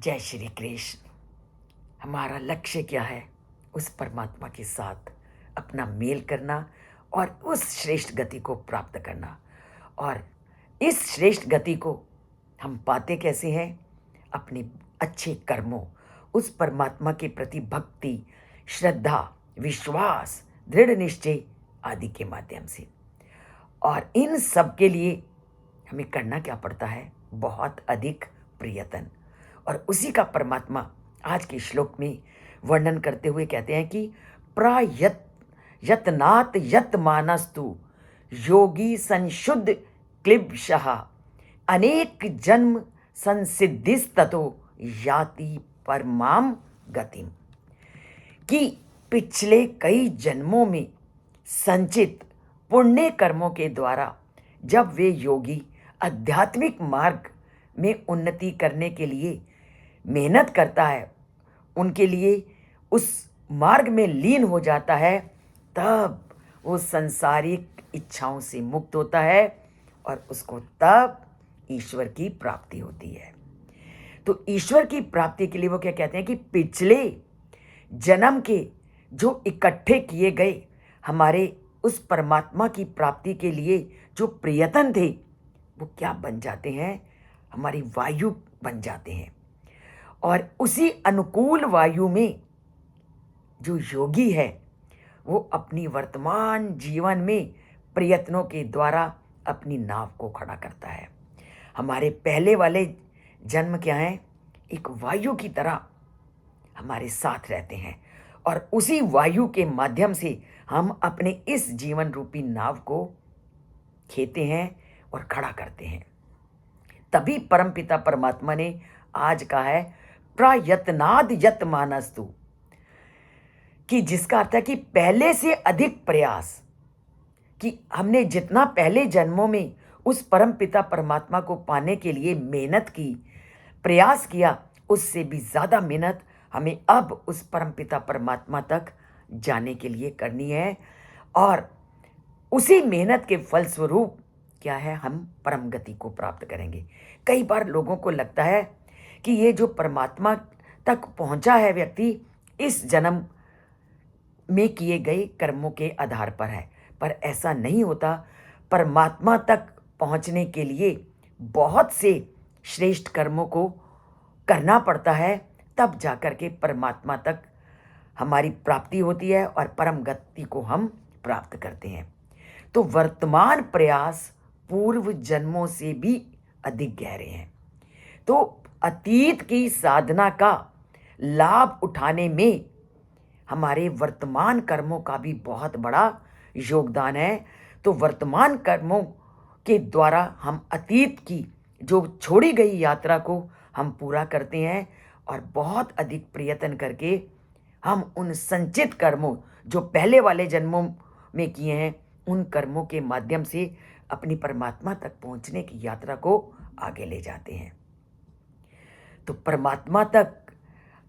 जय श्री कृष्ण। हमारा लक्ष्य क्या है? उस परमात्मा के साथ अपना मेल करना और उस श्रेष्ठ गति को प्राप्त करना। और इस श्रेष्ठ गति को हम पाते कैसे हैं? अपने अच्छे कर्मों, उस परमात्मा के प्रति भक्ति, श्रद्धा, विश्वास, दृढ़ निश्चय आदि के माध्यम से। और इन सब के लिए हमें करना क्या पड़ता है? बहुत अधिक प्रयत्न। और उसी का परमात्मा आज के श्लोक में वर्णन करते हुए कहते हैं कि प्रायत यतनात् यत मानस्तु योगी संशुद्ध क्लिबशः अनेक जन्म संसिद्धिस्ततो याति परमाम गतिम। कि पिछले कई जन्मों में संचित पुण्य कर्मों के द्वारा जब वे योगी आध्यात्मिक मार्ग में उन्नति करने के लिए मेहनत करता है, उनके लिए उस मार्ग में लीन हो जाता है, तब वो सांसारिक इच्छाओं से मुक्त होता है और उसको तब ईश्वर की प्राप्ति होती है। तो ईश्वर की प्राप्ति के लिए वो क्या कहते हैं कि पिछले जन्म के जो इकट्ठे किए गए हमारे उस परमात्मा की प्राप्ति के लिए जो प्रयत्न थे, वो क्या बन जाते हैं? हमारी वायु बन जाते हैं। और उसी अनुकूल वायु में जो योगी है वो अपनी वर्तमान जीवन में प्रयत्नों के द्वारा अपनी नाव को खड़ा करता है। हमारे पहले वाले जन्म क्या हैं? एक वायु की तरह हमारे साथ रहते हैं और उसी वायु के माध्यम से हम अपने इस जीवन रूपी नाव को खेते हैं और खड़ा करते हैं। तभी परमपिता परमात्मा ने आज कहा है प्रयत्नाद यत मानस्तु, कि जिसका अर्थ है कि पहले से अधिक प्रयास, कि हमने जितना पहले जन्मों में उस परमपिता परमात्मा को पाने के लिए मेहनत की, प्रयास किया, उससे भी ज़्यादा मेहनत हमें अब उस परमपिता परमात्मा तक जाने के लिए करनी है। और उसी मेहनत के फलस्वरूप क्या है? हम परम गति को प्राप्त करेंगे। कई बार लोगों को लगता है कि ये जो परमात्मा तक पहुंचा है व्यक्ति इस जन्म में किए गए कर्मों के आधार पर है, पर ऐसा नहीं होता। परमात्मा तक पहुंचने के लिए बहुत से श्रेष्ठ कर्मों को करना पड़ता है, तब जाकर के परमात्मा तक हमारी प्राप्ति होती है और परम गति को हम प्राप्त करते हैं। तो वर्तमान प्रयास पूर्व जन्मों से भी अधिक गहरे हैं। तो अतीत की साधना का लाभ उठाने में हमारे वर्तमान कर्मों का भी बहुत बड़ा योगदान है। तो वर्तमान कर्मों के द्वारा हम अतीत की जो छोड़ी गई यात्रा को हम पूरा करते हैं और बहुत अधिक प्रयत्न करके हम उन संचित कर्मों जो पहले वाले जन्मों में किए हैं, उन कर्मों के माध्यम से अपनी परमात्मा तक पहुंचने की यात्रा को आगे ले जाते हैं। तो परमात्मा तक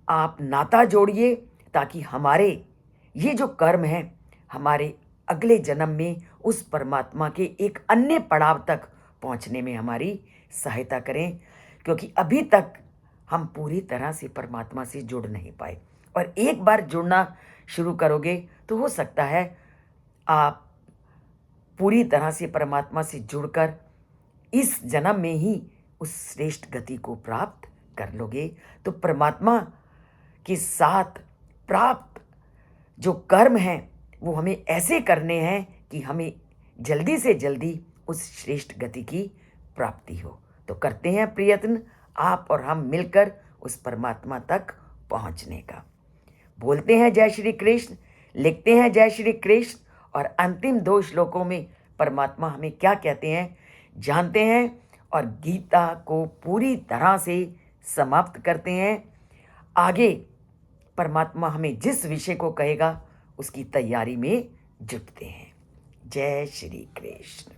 आप नाता जोड़िए ताकि हमारे ये जो कर्म हैं हमारे अगले जन्म में उस परमात्मा के एक अन्य पड़ाव तक पहुंचने में हमारी सहायता करें, क्योंकि अभी तक हम पूरी तरह से परमात्मा से जुड़ नहीं पाए। और एक बार जुड़ना शुरू करोगे तो हो सकता है आप पूरी तरह से परमात्मा से जुड़कर इस जन्म में ही उस श्रेष्ठ गति को प्राप्त कर लोगे। तो परमात्मा के साथ प्राप्त जो कर्म हैं वो हमें ऐसे करने हैं कि हमें जल्दी से जल्दी उस श्रेष्ठ गति की प्राप्ति हो। तो करते हैं प्रयत्न आप और हम मिलकर उस परमात्मा तक पहुंचने का। बोलते हैं जय श्री कृष्ण, लिखते हैं जय श्री कृष्ण, और अंतिम 2 श्लोकों में परमात्मा हमें क्या कहते हैं जानते हैं और गीता को पूरी तरह से समाप्त करते हैं। आगे परमात्मा हमें जिस विषय को कहेगा उसकी तैयारी में जुटते हैं। जय श्री कृष्ण।